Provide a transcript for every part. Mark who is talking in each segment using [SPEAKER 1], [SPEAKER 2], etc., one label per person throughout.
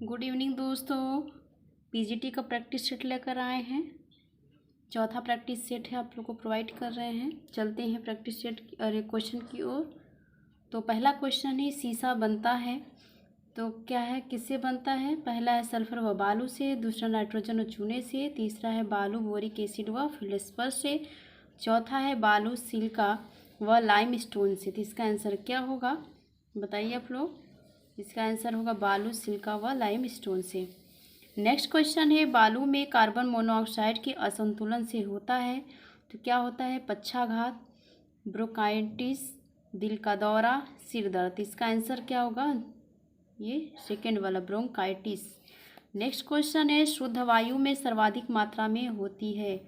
[SPEAKER 1] Good evening दोस्तों। PGT का practice set लेकर आए हैं। चौथा प्रैक्टिस सेट है, आप लोग को प्रोवाइड कर रहे हैं। चलते हैं प्रैक्टिस सेट क्वेश्चन की ओर। तो पहला क्वेश्चन है, शीशा बनता है तो क्या है, किससे बनता है? पहला है सल्फर व बालू से, दूसरा नाइट्रोजन व चूने से, तीसरा है बालू बोरिक एसिड व फेल्डस्पार से, चौथा है बालू सिलिका व लाइम स्टोन से। तो इसका आंसर क्या होगा बताइए आप लोग। इसका आंसर होगा बालू सिलिका व लाइम स्टोन से। नेक्स्ट क्वेश्चन है, बालू में कार्बन मोनोऑक्साइड के असंतुलन से होता है तो क्या होता है? पक्षाघात, ब्रोंकाइटिस, दिल का दौरा, सिर दर्द। इसका आंसर क्या होगा? ये सेकेंड वाला, ब्रोंकाइटिस। नेक्स्ट क्वेश्चन है, शुद्ध वायु में सर्वाधिक मात्रा में होती है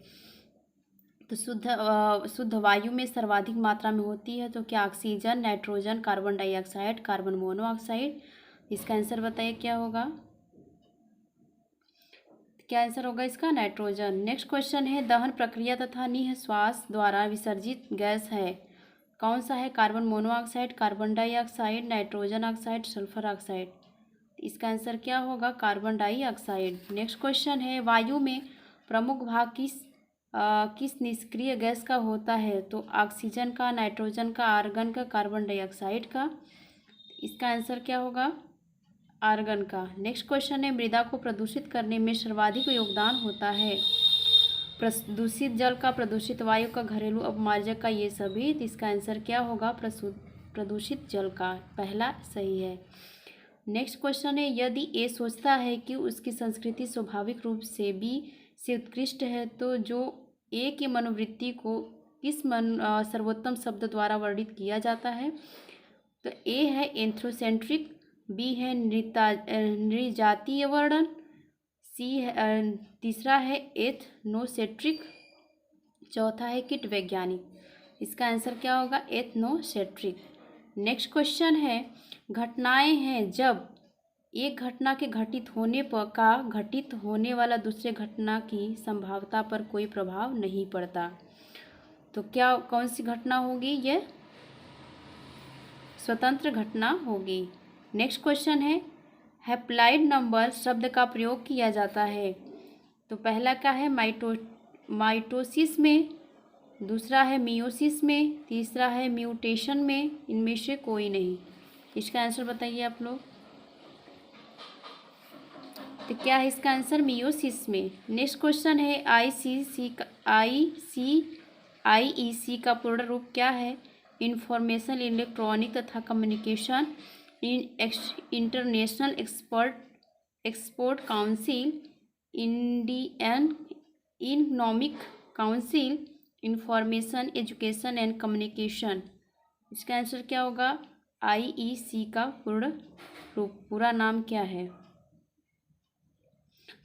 [SPEAKER 1] तो शुद्ध वायु में सर्वाधिक मात्रा में होती है तो क्या oxygen, nitrogen, carbon dioxide, carbon monoxide. इसका आंसर बताइए क्या होगा। क्या आंसर होगा इसका? नाइट्रोजन। नेक्स्ट क्वेश्चन है, दहन प्रक्रिया तथा निःश्वास द्वारा विसर्जित गैस है कौन सा है? Carbon monoxide, carbon dioxide, nitrogen oxide, sulphur oxide. इसका आंसर क्या होगा? Carbon dioxide. नेक्स्ट क्वेश्चन है, वायु में प्रमुख भाग किस निष्क्रिय गैस का होता है तो ऑक्सीजन का, नाइट्रोजन का, आर्गन का, कार्बन डाइऑक्साइड का। इसका आंसर क्या होगा? आर्गन का। नेक्स्ट क्वेश्चन है, मृदा को प्रदूषित करने में सर्वाधिक योगदान होता है प्रदूषित जल का, प्रदूषित वायु का, घरेलू अपमार्जक का, ये सभी। तो इसका आंसर क्या होगा? प्रदूषित जल का, पहला सही है। नेक्स्ट क्वेश्चन है, यदि ए सोचता है कि उसकी संस्कृति स्वाभाविक रूप से बी से उत्कृष्ट है तो जो ए की मनोवृत्ति को किस सर्वोत्तम शब्द द्वारा वर्णित किया जाता है? तो ए है एंथ्रोसेंट्रिक, बी है नृजातीय वर्णन, सी है तीसरा है एथनोसेट्रिक, चौथा है कीट वैज्ञानिक। इसका आंसर क्या होगा? एथनोसेट्रिक। नेक्स्ट क्वेश्चन है, घटनाएं हैं जब एक घटना के घटित होने पर का घटित होने वाला दूसरे घटना की संभाव्यता पर कोई प्रभाव नहीं पड़ता तो क्या कौन सी घटना होगी? ये स्वतंत्र घटना होगी। नेक्स्ट क्वेश्चन है, हैप्लॉइड नंबर शब्द का प्रयोग किया जाता है तो पहला क्या है? माइटोसिस में, दूसरा है मियोसिस में, तीसरा है म्यूटेशन में, इनमें से कोई नहीं। इसका आंसर बताइए आप लोग। तो क्या है इसका आंसर? मियोसिस में। नेक्स्ट क्वेश्चन है, आईईसी का पूर्ण रूप क्या है? इंफॉर्मेशन इलेक्ट्रॉनिक तथा communication international export council, Indian economic council, information education and communication. इसका आंसर क्या होगा? आईईसी का पूर्ण रूप, पूरा नाम क्या है?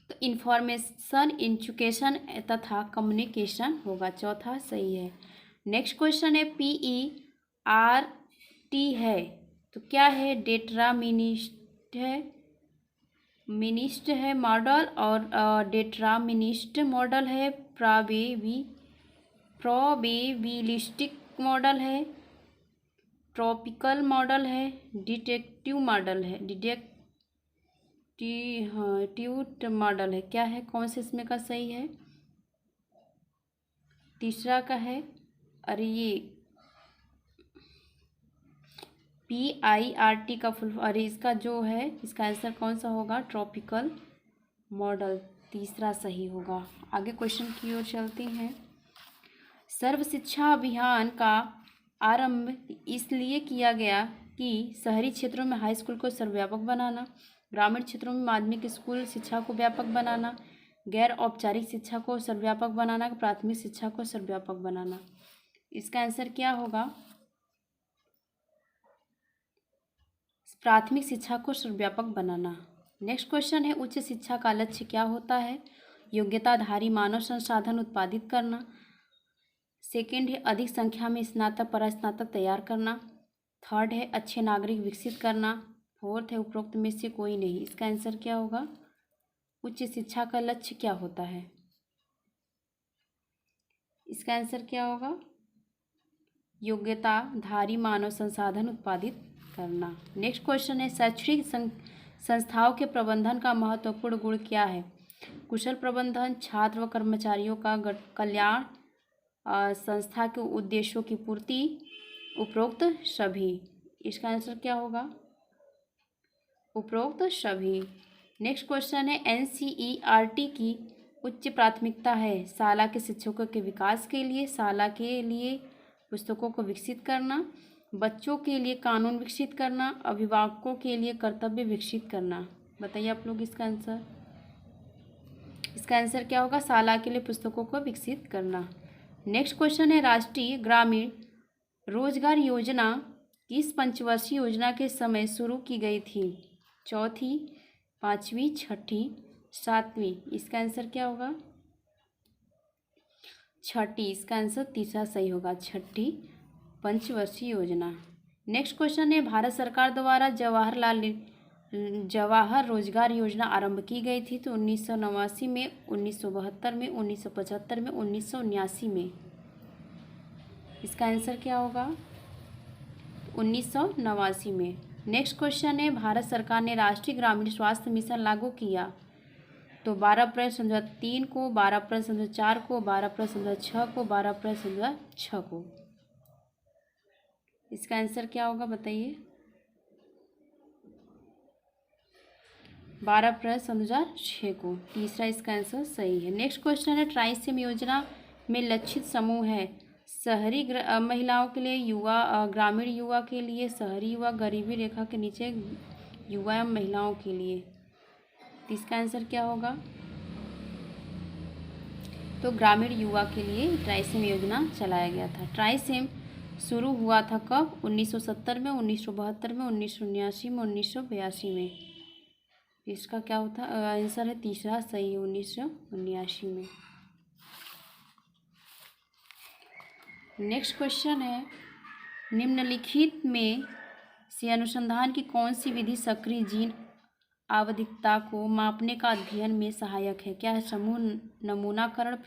[SPEAKER 1] तो इंफॉर्मेशन एजुकेशन तथा कम्युनिकेशन होगा, चौथा सही है। नेक्स्ट क्वेश्चन है, PERT है तो क्या है? डेट्रा मिनिस्ट है मॉडल, और डेट्रा मिनिस्ट मॉडल है, प्रोबेबिलिस्टिक मॉडल है, ट्रॉपिकल मॉडल है, डिटेक्टिव मॉडल है, ट्यूट मॉडल है। क्या है, कौन से इसमें का सही है? तीसरा का है, अरे ये PIRT का फुल, अरे इसका जो है इसका आंसर कौन सा होगा? ट्रॉपिकल मॉडल, तीसरा सही होगा। आगे क्वेश्चन की ओर चलते हैं। सर्व शिक्षा अभियान का आरंभ इसलिए किया गया कि शहरी क्षेत्रों में हाई स्कूल को सर्वव्यापक बनाना, ग्रामीण क्षेत्रों में माध्यमिक स्कूल शिक्षा को व्यापक बनाना, गैर औपचारिक शिक्षा को सर्वव्यापक बनाना, प्राथमिक शिक्षा को सर्वव्यापक बनाना। इसका आंसर क्या होगा? प्राथमिक शिक्षा को सर्वव्यापक बनाना। नेक्स्ट क्वेश्चन है, उच्च शिक्षा का लक्ष्य क्या होता है? योग्यताधारी मानव संसाधन उत्पादित करना, सेकेंड है अधिक संख्या में स्नातक परास्नातक तैयार करना, थर्ड है अच्छे नागरिक विकसित करना, फोर्थ है उपरोक्त में से कोई नहीं। इसका आंसर क्या होगा? उच्च शिक्षा का लक्ष्य क्या होता है? इसका आंसर क्या होगा? योग्यताधारी मानव संसाधन उत्पादित करना। नेक्स्ट क्वेश्चन है, संस्थाओं के प्रबंधन का महत्वपूर्ण गुण क्या है? कुशल प्रबंधन, छात्र व कर्मचारियों का कल्याण, संस्था के उद्देश्यों की पूर्ति, उपरोक्त सभी। इसका आंसर क्या होगा? उपरोक्त सभी। नेक्स्ट क्वेश्चन है एनसीईआरटी की उच्च प्राथमिकता है शाला के शिक्षकों के विकास के लिए, शाला के लिए पुस्तकों को विकसित करना, बच्चों के लिए कानून विकसित करना, अभिभावकों के लिए कर्तव्य विकसित करना। बताइए आप लोग इसका आंसर। इसका आंसर क्या होगा? शाला के लिए पुस्तकों को विकसित करना। नेक्स्ट क्वेश्चन है राष्ट्रीय ग्रामीण रोजगार योजना किस पंचवर्षीय योजना के समय शुरू की गई थी? चौथी, पाँचवीं, छठी, सातवीं। इसका आंसर क्या होगा? छठी। इसका आंसर तीसरा सही होगा, छठी पंचवर्षीय योजना। नेक्स्ट क्वेश्चन है भारत सरकार द्वारा जवाहर रोजगार योजना आरंभ की गई थी तो 1989 में, 1972 में, 1975 में, 1979 में। इसका आंसर क्या होगा? 1989 में। नेक्स्ट क्वेश्चन है भारत सरकार ने राष्ट्रीय ग्रामीण स्वास्थ्य मिशन लागू किया तो 12 अप्रैल 2003 को, 12 अप्रैल 2004 को, 12 अप्रैल 2006 को, 12 अप्रैल 2006 को। इसका आंसर क्या होगा बताइए? 12 अप्रैल 2006 को। तीसरा इसका आंसर सही है। नेक्स्ट क्वेश्चन है ट्राइसिम योजना में लक्षित समूह है शहरी महिलाओं के लिए, युवा ग्रामीण युवा के लिए, शहरी युवा, गरीबी रेखा के नीचे युवा एवं महिलाओं के लिए। इसका आंसर क्या होगा? तो ग्रामीण युवा के लिए ट्राइसिम योजना चलाया गया था। ट्राइसिम शुरू हुआ था कब? 1970 में, 1972 में, 1979 में, 1982 में। इसका क्या होता आंसर है? तीसरा सही, 1979 में। नेक्स्ट क्वेश्चन है निम्नलिखित में से अनुसंधान की कौन सी विधि सक्रिय जीन आवधिकता को मापने का अध्ययन में सहायक है? क्या है? समूह नमूनाकरण,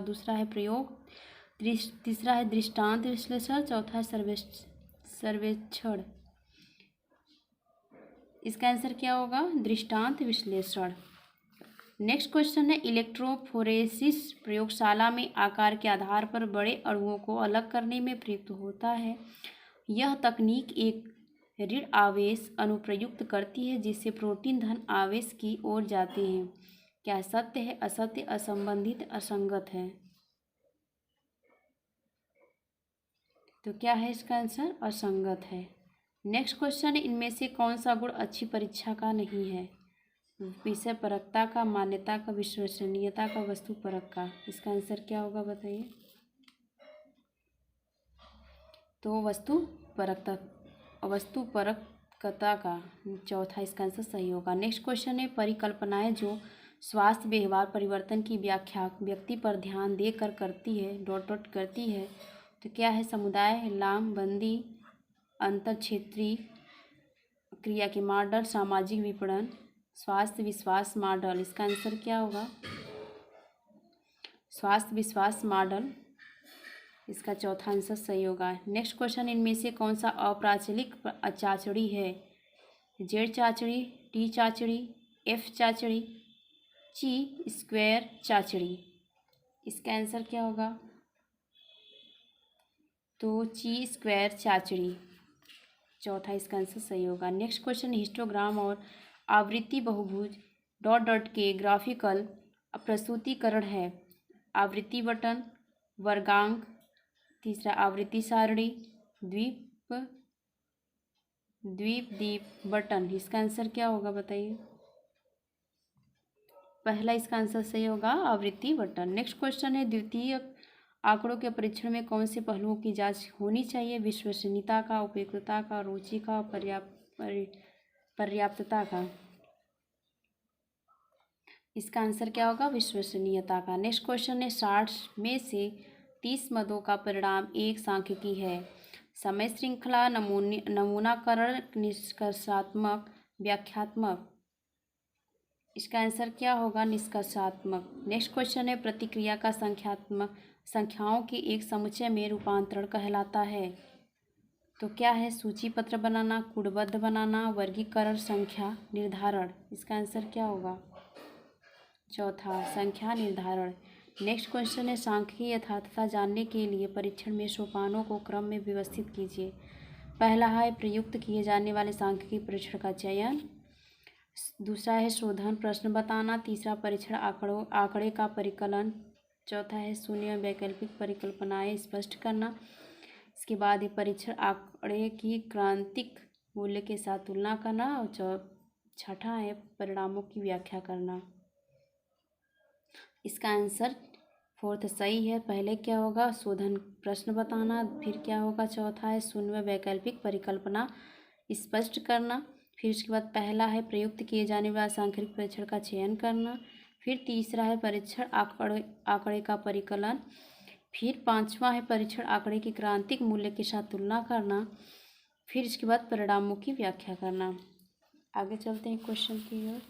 [SPEAKER 1] दूसरा है प्रयोग, तीसरा है दृष्टांत विश्लेषण, चौथा है सर्वेक्षण। इसका आंसर क्या होगा? दृष्टांत विश्लेषण। नेक्स्ट क्वेश्चन है इलेक्ट्रोफोरेसिस प्रयोगशाला में आकार के आधार पर बड़े अणुओं को अलग करने में प्रयुक्त होता है। यह तकनीक एक ऋण आवेश अनुप्रयुक्त करती है जिससे प्रोटीन धन आवेश की ओर जाते हैं। क्या सत्य है, असत्य, असंबंधित, असंगत है? तो क्या है इसका आंसर? असंगत है। नेक्स्ट क्वेश्चन है इनमें से कौन सा गुण अच्छी परीक्षा का नहीं है? विषय परकता का, मान्यता का, विश्वसनीयता का, वस्तु परक का। इसका आंसर क्या होगा बताइए? तो वस्तु परकता का चौथा इसका आंसर सही होगा। नेक्स्ट क्वेश्चन है परिकल्पनाएं जो स्वास्थ्य व्यवहार परिवर्तन की व्याख्या व्यक्ति पर ध्यान देकर करती है करती है तो क्या है? समुदाय, लामबंदी, अंतर क्षेत्रीय क्रिया के मॉडल, सामाजिक विपणन, स्वास्थ्य विश्वास मॉडल। इसका आंसर क्या होगा? स्वास्थ्य विश्वास मॉडल। इसका चौथा आंसर सही होगा। नेक्स्ट क्वेश्चन इनमें से कौन सा अप्राचलिक चाचड़ी है? जेड चाचड़ी, टी चाचड़ी, एफ चाचड़ी, ची स्क्वायर चाचड़ी। इसका आंसर क्या होगा? तो ची स्क्वायर चाचड़ी चौथा इसका आंसर सही होगा। नेक्स्ट क्वेश्चन हिस्टोग्राम और आवृत्ति बहुभुज के ग्राफिकल प्रस्तुतिकरण है। आवृत्ति बटन, वर्गांक, तीसरा आवृत्ति सारणी, द्वीप बटन। इसका आंसर क्या होगा बताइए? पहला इसका आंसर सही होगा, आवृत्ति बटन। नेक्स्ट क्वेश्चन है द्वितीय आंकड़ों के परीक्षण में कौन से पहलुओं की जांच होनी चाहिए? विश्वसनीयता का, उपयुक्तता का, रुचि का, पर्याप्तता का। इसका आंसर क्या होगा? विश्वसनीयता का। नेक्स्ट क्वेश्चन है 60 में से 30 मदों का परिणाम एक सांख्यिकी है। समय श्रृंखला, नमूनाकरण, निष्कर्षात्मक, व्याख्यात्मक। इसका आंसर क्या होगा? निष्कर्षात्मक। नेक्स्ट क्वेश्चन है प्रतिक्रिया का संख्याओं के एक समुच्चय में रूपांतरण कहलाता है। तो क्या है? सूची पत्र बनाना, कूटबद्ध बनाना, वर्गीकरण, संख्या निर्धारण। इसका आंसर क्या होगा? चौथा, संख्या निर्धारण। नेक्स्ट क्वेश्चन है सांख्यिकी यथार्थता जानने के लिए परीक्षण में सोपानों को क्रम में व्यवस्थित कीजिए। पहला है प्रयुक्त किए जाने वाले सांख्यिकी परीक्षण का चयन। दूसरा है शोधन प्रश्न बताना। तीसरा परीक्षण आंकड़े का परिकलन। चौथा है शून्य वैकल्पिक परिकल्पनाएं स्पष्ट करना। इसके बाद ये परीक्षण आंकड़े की क्रांतिक मूल्य के साथ तुलना करना। और छठा है परिणामों की व्याख्या करना। इसका आंसर फोर्थ सही है। पहले क्या होगा? शोधन प्रश्न बताना। फिर क्या होगा? चौथा है शून्य वैकल्पिक परिकल्पना स्पष्ट करना। फिर उसके बाद पहला है प्रयुक्त किए जाने वाले सांख्यिकी परीक्षण का चयन करना। फिर तीसरा है परीक्षण आंकड़े का परिकलन। फिर पांचवा है परीक्षण आंकड़े की क्रांतिक मूल्य के साथ तुलना करना। फिर इसके बाद परिणामों की व्याख्या करना। आगे चलते हैं क्वेश्चन की ओर।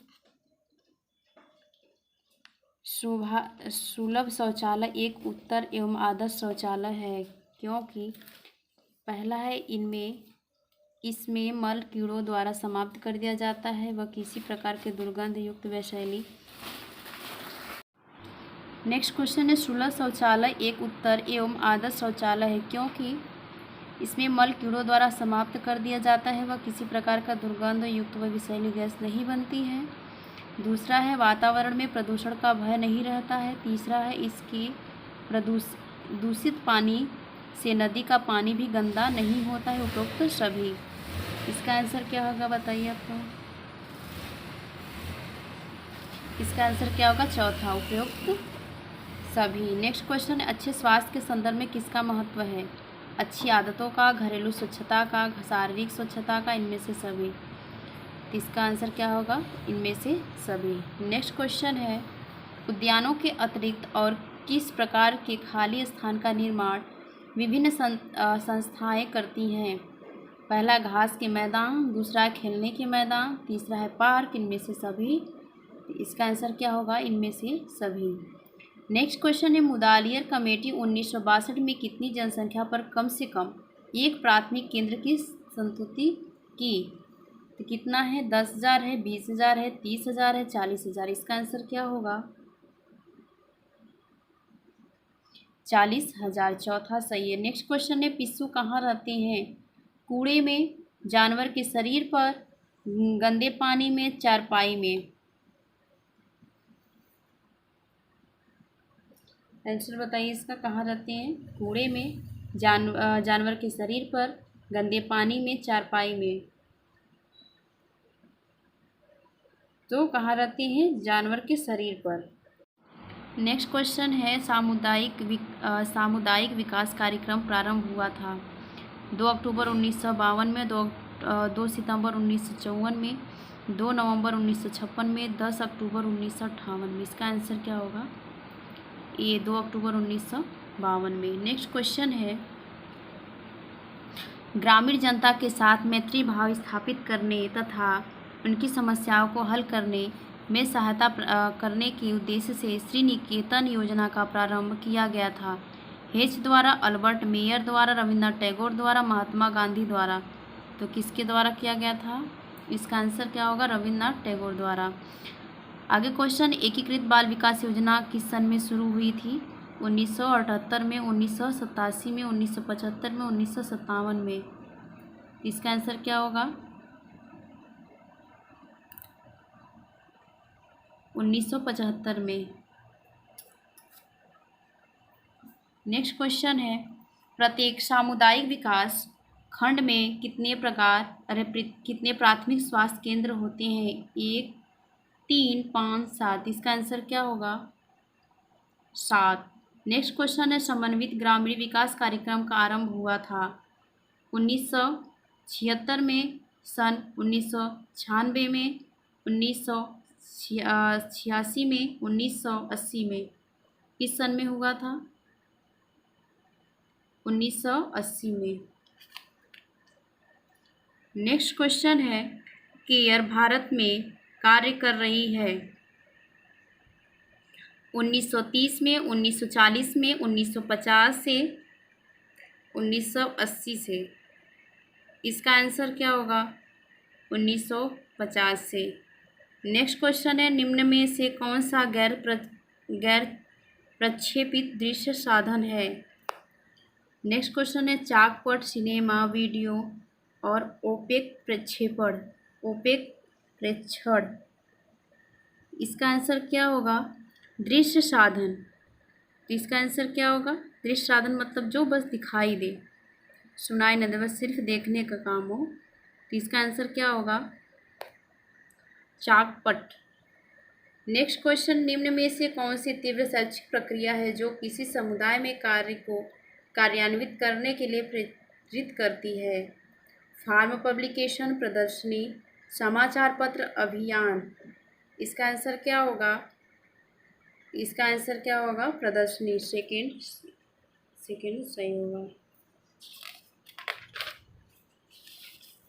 [SPEAKER 1] सुलभ शौचालय एक उत्तर एवं आदर्श शौचालय है क्योंकि पहला है इसमें मल कीड़ों द्वारा समाप्त कर दिया जाता है वह किसी प्रकार के दुर्गंध युक्त व शैली। नेक्स्ट क्वेश्चन है सुलभ शौचालय एक उत्तर एवं आदर्श शौचालय है क्योंकि इसमें मल कीड़ों द्वारा समाप्त कर दिया जाता है वह किसी प्रकार का दुर्गंध युक्त व विषैली गैस नहीं बनती है। दूसरा है वातावरण में प्रदूषण का भय नहीं रहता है। तीसरा है इसकी दूषित पानी से नदी का पानी भी गंदा नहीं होता है। उपरोक्त सभी। इसका आंसर क्या होगा बताइए आपको? इसका आंसर क्या होगा? चौथा, उपयुक्त सभी। नेक्स्ट क्वेश्चन है अच्छे स्वास्थ्य के संदर्भ में किसका महत्व है? अच्छी आदतों का, घरेलू स्वच्छता का, शारीरिक स्वच्छता का, इनमें से सभी। इसका आंसर क्या होगा? इनमें से सभी। नेक्स्ट क्वेश्चन है उद्यानों के अतिरिक्त और किस प्रकार के खाली स्थान का निर्माण विभिन्न संस्थाएं करती हैं? पहला घास के मैदान, दूसरा है खेलने के मैदान, तीसरा है पार्क, इनमें से सभी। इसका आंसर क्या होगा? इनमें से सभी। नेक्स्ट क्वेश्चन है मुदालियर कमेटी 1962 में कितनी जनसंख्या पर कम से कम एक प्राथमिक केंद्र की संस्तुति की? तो कितना है? 10,000 है, 20,000 है, 30,000 है, 40,000। इसका आंसर क्या होगा? 40,000। चौथा सही है। नेक्स्ट क्वेश्चन है पिस्सू कहाँ रहते हैं? कूड़े में, जानवर के शरीर पर, गंदे पानी में, चारपाई में। आंसर बताइए इसका। कहाँ रहते हैं? कूड़े में, जानवर के शरीर पर, गंदे पानी में, चारपाई में। तो कहाँ रहते हैं? जानवर के शरीर पर। नेक्स्ट क्वेश्चन है सामुदायिक विकास कार्यक्रम प्रारंभ हुआ था 2 अक्टूबर 1952 में, 2 सितंबर 1954 में, 2 नवंबर 1956 में, 10 अक्टूबर 1958 में। इसका आंसर क्या होगा? ये 2 अक्टूबर 1952 में। नेक्स्ट क्वेश्चन है ग्रामीण जनता के साथ मैत्री भाव स्थापित करने तथा उनकी समस्याओं को हल करने में सहायता करने के उद्देश्य से श्री निकेतन योजना का प्रारंभ किया गया था। हेच द्वारा, अल्बर्ट मेयर द्वारा, रविन्द्रनाथ टैगोर द्वारा, महात्मा गांधी द्वारा। तो किसके द्वारा किया गया था? इसका आंसर क्या होगा? रविन्द्रनाथ टैगोर द्वारा। आगे क्वेश्चन एकीकृत बाल विकास योजना किस सन में शुरू हुई थी? 1978 में, 1987 में, 1975 में, 1957 में। इसका आंसर क्या होगा? 1975 में। नेक्स्ट क्वेश्चन है प्रत्येक सामुदायिक विकास खंड में कितने प्राथमिक स्वास्थ्य केंद्र होते हैं? 1, 3, 5, 7। इसका आंसर क्या होगा? 7। नेक्स्ट क्वेश्चन है समन्वित ग्रामीण विकास कार्यक्रम का आरंभ हुआ था 1976 में, सन 1996 में, 1986 में, 1980 में। किस सन में हुआ था? 1980 में। नेक्स्ट क्वेश्चन है केयर भारत में कार्य कर रही है 1930 में, 1940 में, 1950 से, 1980 से। इसका आंसर क्या होगा? 1950 से। नेक्स्ट क्वेश्चन है, निम्न में से कौन सा गैर प्रक्षेपित दृश्य साधन है? नेक्स्ट क्वेश्चन है, चाकपट, सिनेमा, वीडियो और ओपेक प्रेक्षण। इसका आंसर क्या होगा? दृश्य साधन। तो इसका आंसर क्या होगा? दृश्य साधन मतलब जो बस दिखाई दे, सुनाई न दे, बस सिर्फ देखने का काम हो। तो इसका आंसर क्या होगा? चाकपट। नेक्स्ट क्वेश्चन, निम्न में से कौन सी तीव्र शैक्षिक प्रक्रिया है जो किसी समुदाय में कार्य को कार्यान्वित करने के लिए प्रेरित करती है? फार्म पब्लिकेशन, प्रदर्शनी, समाचार पत्र, अभियान। इसका आंसर क्या होगा? इसका आंसर क्या होगा? प्रदर्शनी। सेकंड सही होगा।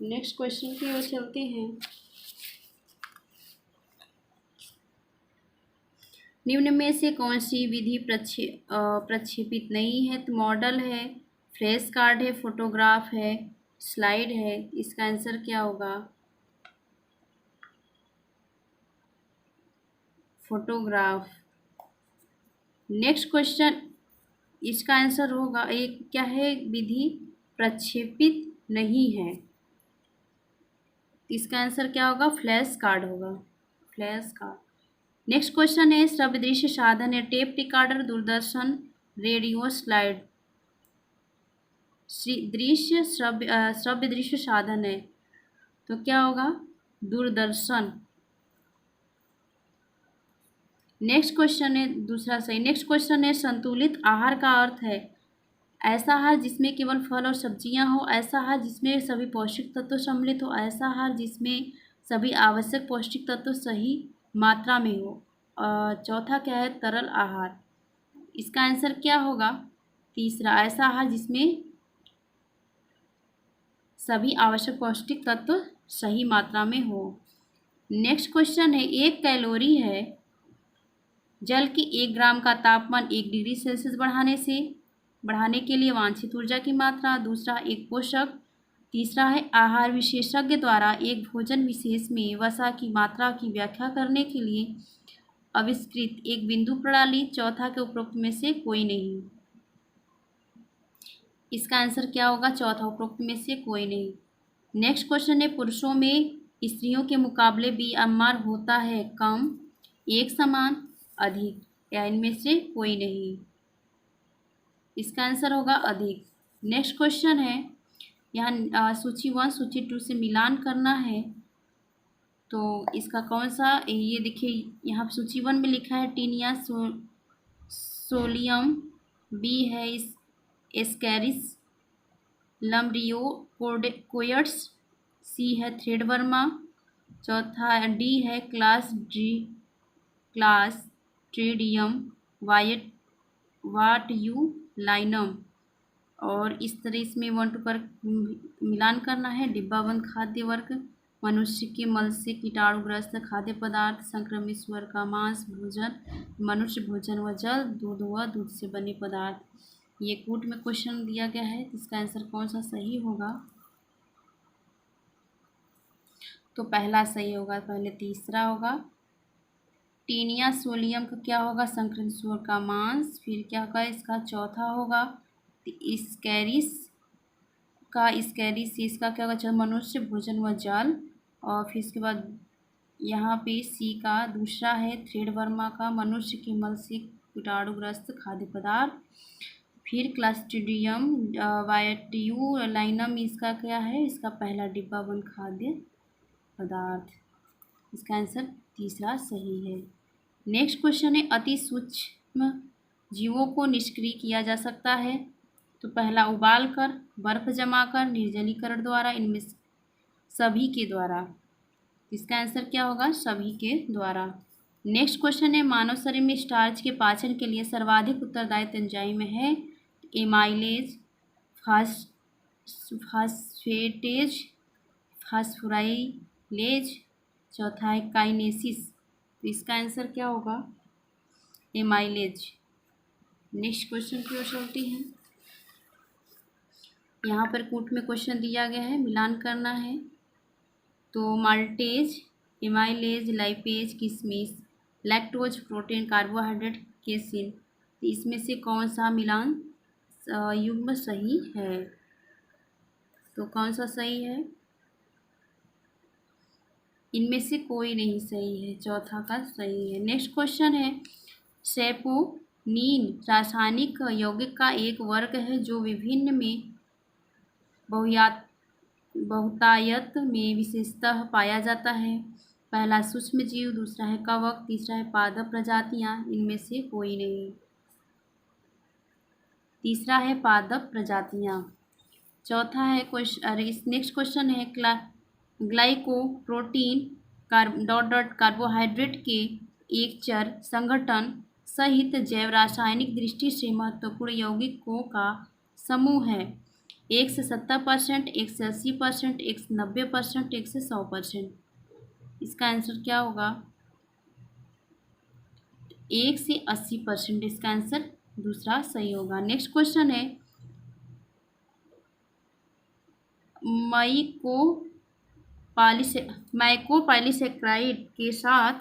[SPEAKER 1] नेक्स्ट क्वेश्चन की ओर चलते हैं। निम्न में से कौन सी विधि प्रक्षेपित नहीं है? तो मॉडल है, फ्लैश कार्ड है, फोटोग्राफ है, स्लाइड है। इसका आंसर क्या होगा? फोटोग्राफ। नेक्स्ट क्वेश्चन, इसका आंसर होगा, एक क्या है? विधि प्रक्षेपित नहीं है। इसका आंसर क्या होगा? फ्लैश कार्ड होगा। Flash card. नेक्स्ट क्वेश्चन है, श्रव्य दृश्य साधन है, tape recorder, Doordarshan, radio, slide. श्रव्य दृश्य साधन है तो क्या होगा? दूरदर्शन। नेक्स्ट क्वेश्चन है, दूसरा सही। नेक्स्ट क्वेश्चन है, संतुलित आहार का अर्थ है ऐसा आहार जिसमें केवल फल और सब्जियां हो, ऐसा आहार जिसमें सभी पौष्टिक तत्व सम्मिलित हो, ऐसा आहार जिसमें सभी आवश्यक पौष्टिक तत्व सही मात्रा में हो। चौथा क्या है? तरल आहार। इसका आंसर क्या होगा? तीसरा, ऐसा आहार जिसमें सभी आवश्यक पौष्टिक तत्व सही मात्रा में हो। नेक्स्ट क्वेश्चन है, 1 कैलोरी है जल की 1 ग्राम का तापमान 1 डिग्री सेल्सियस बढ़ाने के लिए वांछित ऊर्जा की मात्रा। दूसरा, एक पोषक। तीसरा है, आहार विशेषज्ञ द्वारा एक भोजन विशेष में वसा की मात्रा की व्याख्या करने के लिए आविष्कृत एक बिंदु प्रणाली। चौथा के उपरोक्त में से कोई नहीं। इसका आंसर क्या होगा? चौथा, उपरोक्त में से कोई नहीं। नेक्स्ट क्वेश्चन है, पुरुषों में स्त्रियों के मुकाबले बीएमआर होता है कम, एक समान, अधिक, या इनमें से कोई नहीं। इसका आंसर होगा अधिक। नेक्स्ट क्वेश्चन है, यहाँ सूची 1 सूची 2 से मिलान करना है तो इसका कौन सा? ये देखिए, यहाँ सूची 1 में लिखा है टीनिया सोलियम, बी है एस्कैरिस लम्ब्रियोकोयट्स, सी है थ्रेडवर्मा, चौथा डी है क्लास ट्रेडियम वाटयूलाइनम। और इस तरह इसमें 1 2 पर मिलान करना है। डिब्बाबंद खाद्य वर्ग, मनुष्य के मल से कीटाणुग्रस्त खाद्य पदार्थ, संक्रमित स्वर का मांस, भोजन, मनुष्य भोजन व जल, दूध व दूध से बने पदार्थ। ये कूट में क्वेश्चन दिया गया है, इसका आंसर कौन सा सही होगा? तो पहला सही होगा। पहले तीसरा होगा, टीनिया सोलियम का क्या होगा? संक्रमित स्वर का मांस। फिर क्या होगा? इसका चौथा होगा स्कैरिस इसका क्या होगा? मनुष्य भोजन व जल। और फिर इसके बाद यहाँ पे सी का दूसरा है थ्रेडवर्मा का मनुष्य के मल से कीटाणुग्रस्त खाद्य पदार्थ। फिर क्लास्ट्रीडियम वायट्यूलाइनम इसका क्या है? इसका पहला डिब्बाबंद खाद्य पदार्थ। इसका आंसर तीसरा सही है। नेक्स्ट क्वेश्चन है, अति सूक्ष्म जीवों को निष्क्रिय किया जा सकता है तो पहला, उबाल कर, बर्फ जमा कर, निर्जलीकरण द्वारा, इनमें सभी के द्वारा। इसका आंसर क्या होगा? सभी के द्वारा। नेक्स्ट क्वेश्चन है, मानव शरीर में स्टार्च के पाचन के लिए सर्वाधिक उत्तरदायी एंजाइम है एमाइलेज, फास्फेटेज, फास्फोराइलेज, चौथा है काइनेसिस। तो इसका आंसर क्या होगा? एमाइलेज। नेक्स्ट क्वेश्चन की ओर चलती हैं। यहाँ पर कूट में क्वेश्चन दिया गया है, मिलान करना है। तो माल्टेज, एमाइलेज, लाइपेज, किशमिश, लैक्टोज, प्रोटीन, कार्बोहाइड्रेट, केसिन, तो इसमें से कौन सा मिलान युग्म सही है? तो कौन सा सही है? इनमें से कोई नहीं सही है, चौथा का सही है। नेक्स्ट क्वेश्चन है, सेपोनीन रासायनिक यौगिक का एक वर्ग है जो विभिन्न में बहुतायत में विशेषतः पाया जाता है। पहला सूक्ष्म जीव, दूसरा है कवक, तीसरा है पादप प्रजातियां, इनमें से कोई नहीं। तीसरा है पादप प्रजातियां। चौथा है क्वेश्चन, इस नेक्स्ट क्वेश्चन है ग्लाइकोप्रोटीन कार्बोहाइड्रेट के एक चर संगठन सहित जैव रासायनिक दृष्टि से महत्वपूर्ण यौगिकों का समूह है। 1 से 70%, 1 से 80%, 1 से 90%, 1 से 100%। इसका आंसर क्या होगा? 1 से 80%। इसका आंसर दूसरा सही होगा। नेक्स्ट क्वेश्चन है, माइकोपॉलीसेक्राइड के साथ,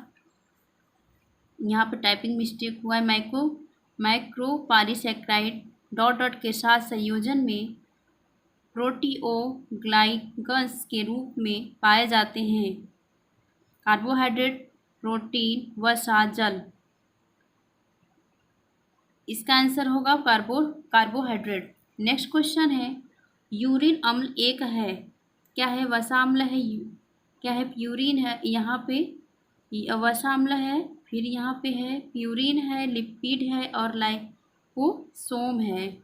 [SPEAKER 1] यहाँ पर टाइपिंग मिस्टेक हुआ है, माइक्रोपॉलीसेक्राइड के साथ संयोजन में प्रोटीओग्लाइकन्स के रूप में पाए जाते हैं। कार्बोहाइड्रेट, प्रोटीन व साथ जल। इसका आंसर होगा कार्बोहाइड्रेट। नेक्स्ट क्वेश्चन है, यूरिन अम्ल एक है, क्या है? वसा अम्ल है, क्या है? प्यूरिन है। यहाँ पे वसा अम्ल है, फिर यहाँ पे है प्यूरिन है, लिपिड है और लाइपोसोम है।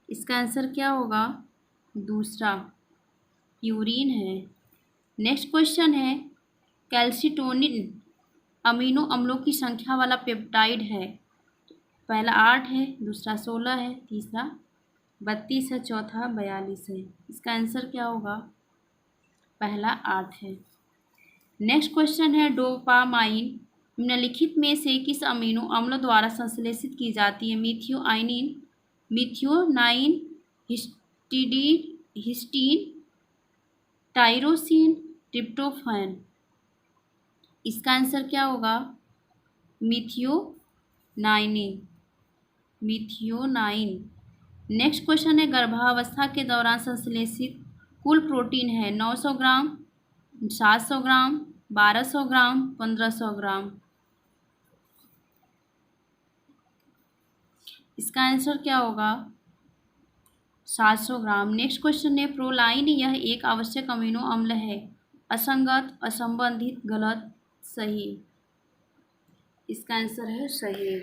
[SPEAKER 1] इसका आंसर क्या होगा? दूसरा, प्यूरिन है। नेक्स्ट क्वेश्चन है, कैल्सिटोनिन अमीनो अम्लों की संख्या वाला पेप्टाइड है। पहला 8 है, दूसरा 16 है, तीसरा 32 है, चौथा 42 है। इसका आंसर क्या होगा? पहला 8 है। नेक्स्ट क्वेश्चन है, डोपामाइन निम्नलिखित में से किस अमीनो अम्ल द्वारा संश्लेषित की जाती है? Methionine, histidine, tyrosine, tryptophan. इसका आंसर क्या होगा? मिथियोनाइन। नेक्स्ट क्वेश्चन है, गर्भावस्था के दौरान संश्लेषित कुल प्रोटीन है 900 ग्राम, 700 ग्राम, 1200 ग्राम, 1500 ग्राम। इसका आंसर क्या होगा? 700 ग्राम। नेक्स्ट क्वेश्चन है, प्रोलाइन यह एक आवश्यक अमीनो अम्ल है। असंगत, असंबंधित, गलत, सही। इसका आंसर है सही।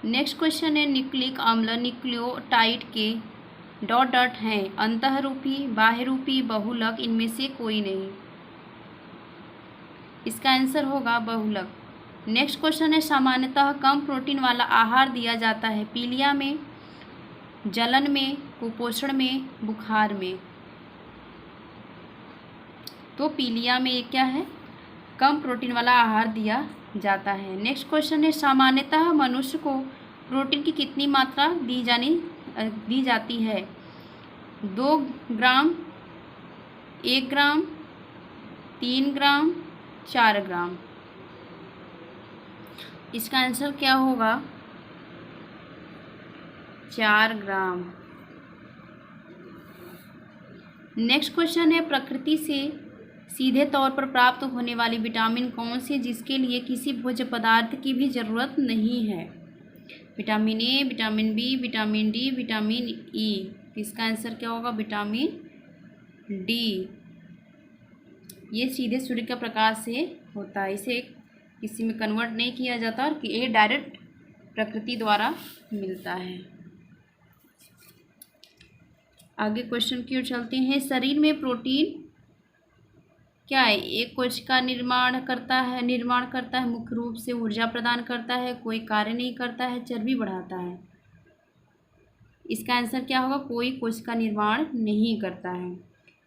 [SPEAKER 1] नेक्स्ट क्वेश्चन है, न्यूक्लिक अम्ल न्यूक्लियोटाइड के हैं, अंतःरूपी, बाह्यरूपी, बहुलक, इनमें से कोई नहीं। इसका आंसर होगा बहुलक। नेक्स्ट क्वेश्चन है, सामान्यतः कम प्रोटीन वाला आहार दिया जाता है पीलिया में, जलन में, कुपोषण में, बुखार में। तो पीलिया में ये क्या है? कम प्रोटीन वाला आहार दिया जाता है। नेक्स्ट क्वेश्चन है, सामान्यतः मनुष्य को प्रोटीन की कितनी मात्रा दी जाती है? 2 ग्राम, 1 ग्राम, 3 ग्राम, 4 ग्राम। इसका आंसर क्या होगा? 4 ग्राम। नेक्स्ट क्वेश्चन है, प्रकृति से सीधे तौर पर प्राप्त होने वाली विटामिन कौन सी जिसके लिए किसी भोज्य पदार्थ की भी ज़रूरत नहीं है? Vitamin A, vitamin B, vitamin D, vitamin E. इसका आंसर क्या होगा? Vitamin D. ये सीधे सूर्य के प्रकाश से होता है, इसे किसी में कन्वर्ट नहीं किया जाता और ये डायरेक्ट प्रकृति द्वारा मिलता है। आगे क्वेश्चन की ओर चलते हैं। शरीर में प्रोटीन क्या है? एक कोशिका निर्माण करता है, मुख्य रूप से ऊर्जा प्रदान करता है, कोई कार्य नहीं करता है, चर्बी बढ़ाता है। इसका आंसर क्या होगा? कोई कोशिका निर्माण नहीं करता है।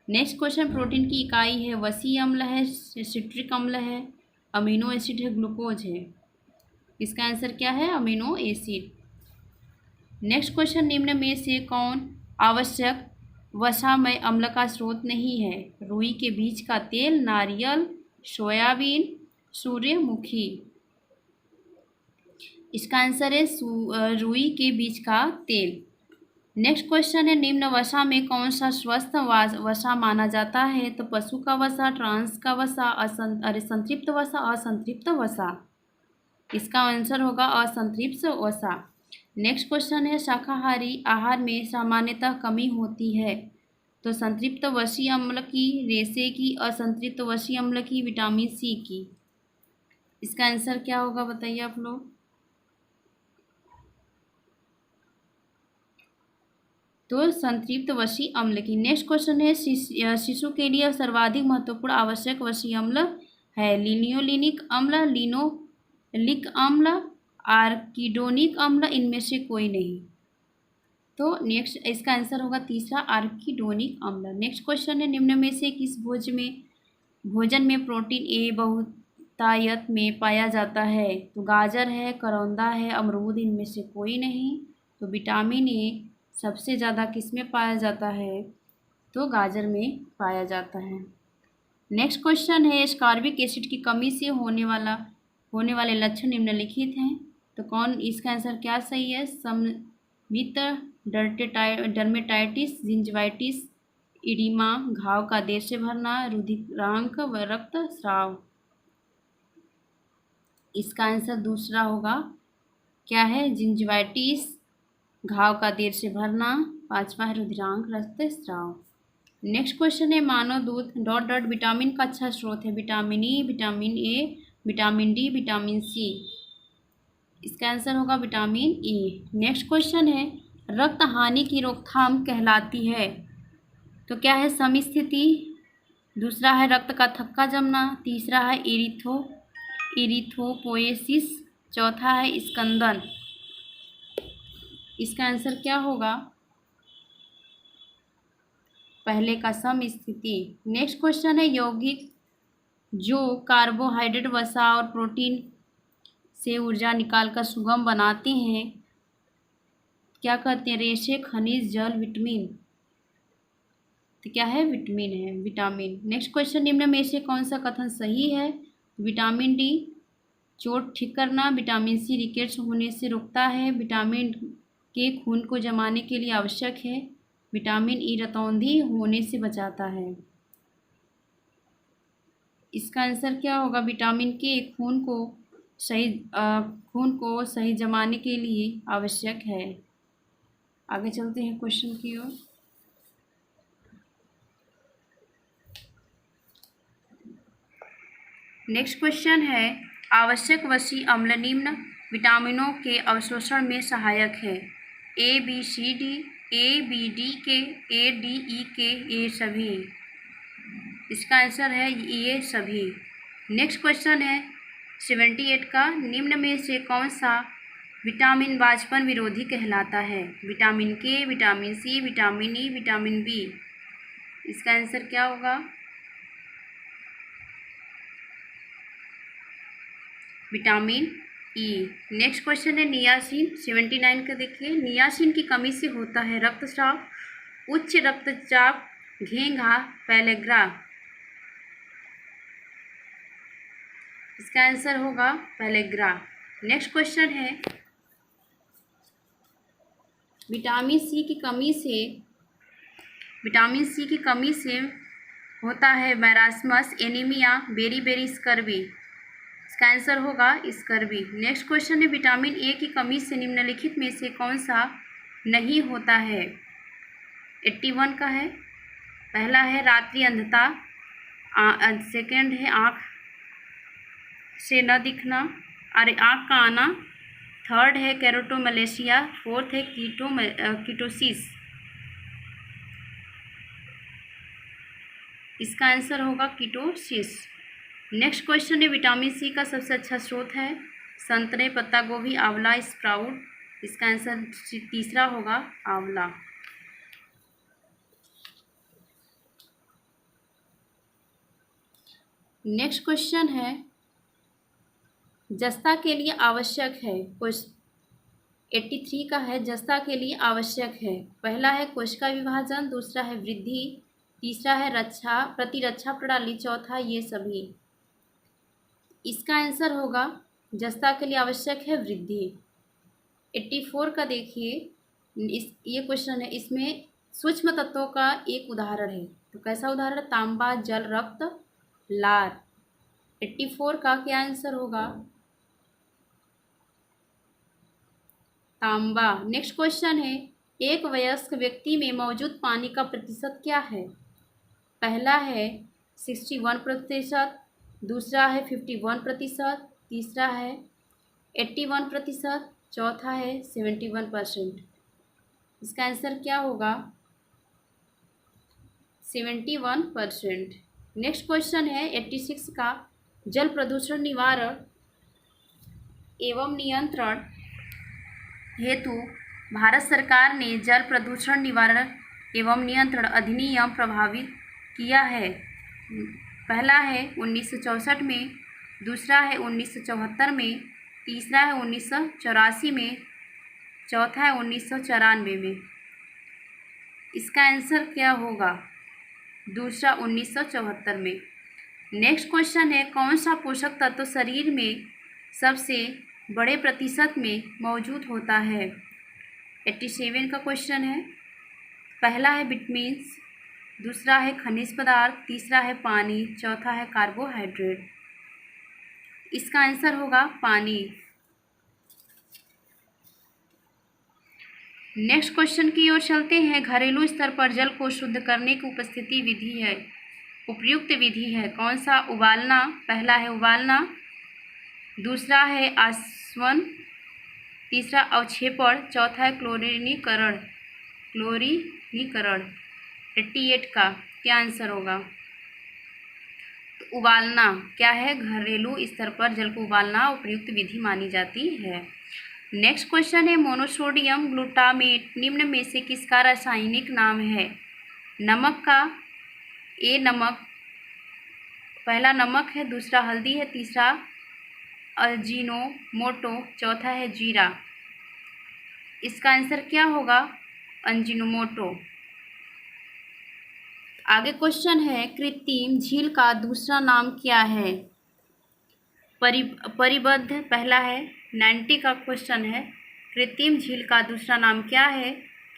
[SPEAKER 1] नेक्स्ट क्वेश्चन, प्रोटीन की इकाई है वसी अम्ल है, सिट्रिक अम्ल है, अमीनो एसिड है, ग्लूकोज है। इसका आंसर क्या है? Amino acid. नेक्स्ट क्वेश्चन, निम्न में से कौन आवश्यक वसामय अम्ल का स्रोत नहीं है? रुई के बीज का तेल, नारियल, सोयाबीन, सूर्यमुखी। इसका आंसर है रुई के बीज का तेल। नेक्स्ट क्वेश्चन है, निम्न वसा में कौन सा स्वस्थ वसा माना जाता है? तो पशु का वसा, ट्रांस का वसा, संतृप्त वसा, असंतृप्त वसा। इसका आंसर होगा असंतृप्त वसा। नेक्स्ट क्वेश्चन है, शाकाहारी आहार में सामान्यतः कमी होती है? तो संतृप्त वसी अम्ल की, रेशे की, असंतृप्त वसी अम्ल की, विटामिन सी की। इसका आंसर क्या होगा बताइए आप लोग। तो संतृप्त वसी अम्ल की। नेक्स्ट क्वेश्चन है, शिशु के लिए सर्वाधिक महत्वपूर्ण आवश्यक वसी अम्ल है? लिनियोलिनिक अम्ल, लिनोलिक अम्ल, आर्किडोनिक अम्ल, इनमें से कोई नहीं। तो नेक्स्ट इसका आंसर होगा तीसरा, आर्किडोनिक अम्ल। नेक्स्ट क्वेश्चन है, निम्न में से किस भोजन में प्रोटीन ए बहुतायत में पाया जाता है? तो गाजर है, करौंदा है, अमरूद, इनमें से कोई नहीं। तो विटामिन ए सबसे ज़्यादा किस में पाया जाता है? तो गाजर में पाया जाता है। नेक्स्ट क्वेश्चन है, एस्कॉर्बिक एसिड की कमी से होने वाले लक्षण निम्नलिखित हैं। तो कौन, इसका आंसर क्या सही है? सममित डर्मेटाइटिस, जिंजवाइटिस, इडिमा, घाव का देर से भरना, रुधिरांक व रक्तस्राव। इसका आंसर दूसरा होगा, क्या है? जिंजवाइटिस, घाव का देर से भरना, पांचवा है रुधिरांक रक्तस्राव। नेक्स्ट क्वेश्चन है, मानव दूध डॉट डॉट विटामिन का अच्छा स्रोत है? Vitamin E, vitamin A, vitamin D, vitamin C. इसका आंसर होगा विटामिन ई। नेक्स्ट क्वेश्चन है, रक्त हानि की रोकथाम कहलाती है? तो क्या है? समस्थिति, दूसरा है रक्त का थक्का जमना, तीसरा है इरिथ्रोपोएसिस, चौथा है स्कंदन। इसका आंसर क्या होगा? पहले का समस्थिति। नेक्स्ट क्वेश्चन है, यौगिक जो कार्बोहाइड्रेट, वसा और प्रोटीन से ऊर्जा निकालकर सुगम बनाते हैं, क्या कहते हैं? रेशे, खनिज, जल, विटामिन। तो क्या है? विटामिन है, विटामिन। नेक्स्ट क्वेश्चन, निम्न में से कौन सा कथन सही है? विटामिन डी चोट ठीक करना, विटामिन सी रिकेट्स होने से रोकता है, विटामिन के खून को जमाने के लिए आवश्यक है, विटामिन ई रतौंधी होने से बचाता है। इसका आंसर क्या होगा? विटामिन के खून को सही जमाने के लिए आवश्यक है। आगे चलते हैं क्वेश्चन की ओर। नेक्स्ट क्वेश्चन है, आवश्यक वसी अम्ल निम्न विटामिनों के अवशोषण में सहायक है? A B C D, A B D K, A D E के, ए सभी। इसका आंसर है ये सभी। नेक्स्ट क्वेश्चन है 78 का, निम्न में से कौन सा विटामिन बांझपन विरोधी कहलाता है? Vitamin K, vitamin C, vitamin E, vitamin B. इसका आंसर क्या होगा? Vitamin E. नेक्स्ट क्वेश्चन है नियासिन 79 का, देखिए, नियासिन की कमी से होता है रक्तस्राव, उच्च रक्तचाप, घेंघा, पैलेग्रा। इसका आंसर होगा पैलेग्रा। नेक्स्ट क्वेश्चन है, विटामिन सी की कमी से होता है मैरास्मस, एनीमिया, बेरी स्कर्वी। इसका आंसर होगा स्कर्वी। नेक्स्ट क्वेश्चन है, विटामिन ए की कमी से निम्नलिखित में से कौन सा नहीं होता है? 81 का है। पहला है रात्रि अंधता, सेकंड है आँख से न दिखना, अरे आँख का आना, थर्ड है कैरोटोमलेशिया, फोर्थ है कीटोसिस। इसका आंसर होगा कीटोसिस। नेक्स्ट क्वेश्चन है, विटामिन सी का सबसे अच्छा स्रोत है? संतरे, पत्ता गोभी, आंवला, स्प्राउट। इसका आंसर तीसरा होगा आंवला। नेक्स्ट क्वेश्चन है, जस्ता के लिए आवश्यक है? 83 का है जस्ता के लिए आवश्यक है। पहला है कोशिका विभाजन, दूसरा है वृद्धि, तीसरा है रक्षा प्रतिरक्षा प्रणाली, चौथा ये सभी। इसका आंसर होगा जस्ता के लिए आवश्यक है वृद्धि। 84 का देखिए, ये क्वेश्चन है, इसमें सूक्ष्म तत्वों का एक उदाहरण है। तो कैसा उदाहरण? तांबा, जल, रक्त, लार। 84 का क्या आंसर होगा? तांबा। नेक्स्ट क्वेश्चन है, एक वयस्क व्यक्ति में मौजूद पानी का प्रतिशत क्या है? पहला है 61%, दूसरा है 51%, तीसरा है 81%, चौथा है 71%। इसका आंसर क्या होगा? 71%। नेक्स्ट क्वेश्चन है 86 का, जल प्रदूषण निवारण एवं नियंत्रण हेतु भारत सरकार ने जल प्रदूषण निवारण एवं नियंत्रण अधिनियम प्रभावित किया है। पहला है 1964 में, दूसरा है 1974 में, तीसरा है 1984 में, चौथा है 1994 में। इसका आंसर क्या होगा? दूसरा 1974 में। नेक्स्ट क्वेश्चन है, कौन सा पोषक तत्व शरीर में सबसे बड़े प्रतिशत में मौजूद होता है? 87 का क्वेश्चन है। पहला है विटामिन्स, दूसरा है खनिज पदार्थ, तीसरा है पानी, चौथा है कार्बोहाइड्रेट। इसका आंसर होगा पानी। नेक्स्ट क्वेश्चन की ओर चलते हैं। घरेलू स्तर पर जल को शुद्ध करने की उपस्थिति विधि है, उपयुक्त विधि है कौन सा? उबालना। पहला है उबालना, दूसरा है आसवन, तीसरा अवक्षेपण, चौथा है क्लोरीनीकरण। 88 का क्या आंसर होगा? तो उबालना क्या है? घरेलू स्तर पर जल को उबालना उपयुक्त विधि मानी जाती है। नेक्स्ट क्वेश्चन है, मोनोसोडियम ग्लूटामेट निम्न में से किसका रासायनिक नाम है? नमक का। ए नमक, पहला नमक है, दूसरा हल्दी है, तीसरा अजीनोमोटो, चौथा है जीरा। इसका आंसर क्या होगा? अजीनोमोटो। आगे क्वेश्चन है, कृत्रिम झील का दूसरा नाम क्या है? परिबद्ध। पहला है 90 का क्वेश्चन है, कृत्रिम झील का दूसरा नाम क्या है?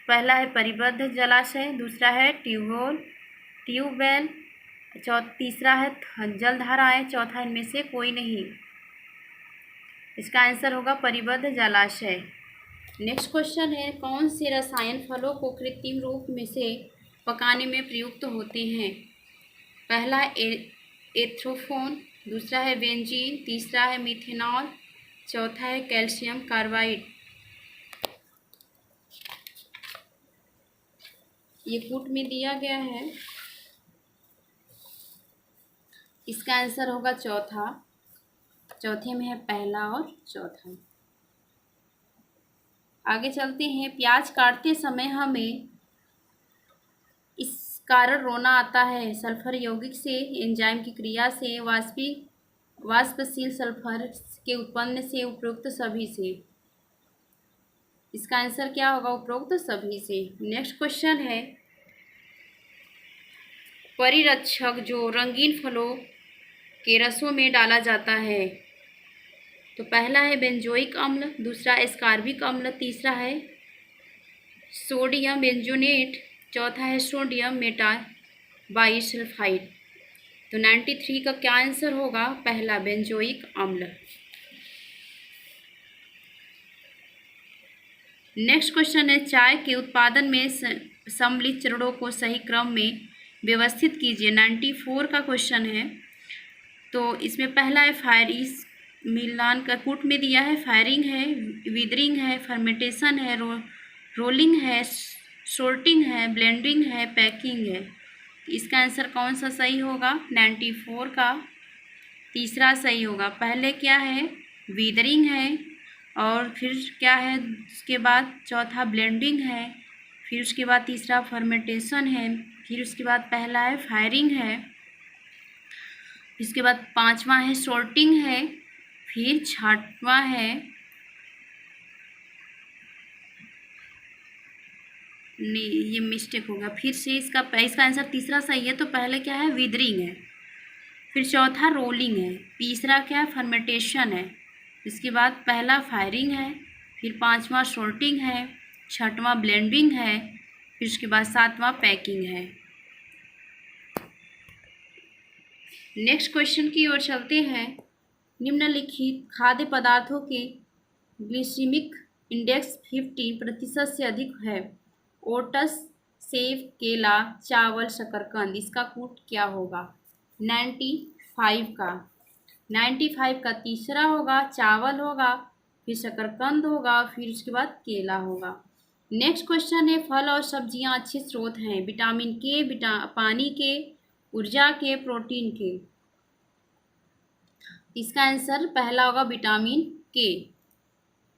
[SPEAKER 1] पहला है परिबद्ध जलाशय, दूसरा है ट्यूबवेल, तीसरा है जलधाराएं, चौथा इनमें से कोई नहीं। इसका आंसर होगा परिबद्ध जलाशय। नेक्स्ट क्वेश्चन है, कौन से रसायन फलों को कृत्रिम रूप में से पकाने में प्रयुक्त होते हैं? पहला है एथ्रोफोन, दूसरा है बेंजीन, तीसरा है मिथेनॉल, चौथा है कैल्शियम कार्बाइड। ये कूट में दिया गया है। इसका आंसर होगा चौथा। चौथे में है पहला और चौथा। आगे चलते हैं, प्याज काटते समय हमें इस कारण रोना आता है। सल्फर यौगिक से, एंजाइम की क्रिया से, वाष्पशील सल्फर के उत्पन्न से, उपरोक्त सभी से। इसका आंसर क्या होगा? उपरोक्त सभी से। नेक्स्ट क्वेश्चन है, परिरक्षक जो रंगीन फलों के रसों में डाला जाता है। तो पहला है बेंजोइक अम्ल, दूसरा एस्कॉर्बिक अम्ल, तीसरा है सोडियम बेंजोनेट, चौथा है सोडियम मेटाबाइसल्फाइड। तो 93 का क्या आंसर होगा? पहला बेंजोइक अम्ल। नेक्स्ट क्वेश्चन है, चाय के उत्पादन में सम्मिलित चरणों को सही क्रम में व्यवस्थित कीजिए। 94 का क्वेश्चन है। तो इसमें पहला है फायरिस, मिलान का कूट में दिया है, फायरिंग है, विदरिंग है, फर्मेंटेशन है, रोलिंग है, सोर्टिंग है, ब्लेंडिंग है, पैकिंग है। इसका आंसर कौन सा सही होगा? 94 का तीसरा सही होगा। पहले क्या है? विदरिंग है, और फिर क्या है उसके बाद? चौथा ब्लेंडिंग है, फिर उसके बाद तीसरा फर्मेंटेशन है, फिर उसके बाद पहला है फायरिंग है, इसके बाद पांचवा है सोर्टिंग है, फिर छठवां है नहीं, ये मिस्टेक होगा। फिर से इसका आंसर तीसरा सही है, तो पहले क्या है, विदरिंग है। फिर चौथा रोलिंग है। तीसरा क्या है, फर्मेंटेशन है। इसके बाद पहला फायरिंग है। फिर पांचवा सॉर्टिंग है। छठवां ब्लेंडिंग है। फिर उसके बाद सातवां पैकिंग है। नेक्स्ट क्वेश्चन की ओर चलते हैं। निम्नलिखित खाद्य पदार्थों के ग्लिसेमिक इंडेक्स 15% से अधिक है। ओट्स, सेब, केला, चावल, शकरकंद। इसका कूट क्या होगा? 95 का। 95 का तीसरा होगा, चावल होगा, फिर शकरकंद होगा, फिर उसके बाद केला होगा। नेक्स्ट क्वेश्चन है, फल और सब्जियां अच्छे स्रोत हैं विटामिन के, पानी के, ऊर्जा के, प्रोटीन के। इसका आंसर पहला होगा विटामिन के।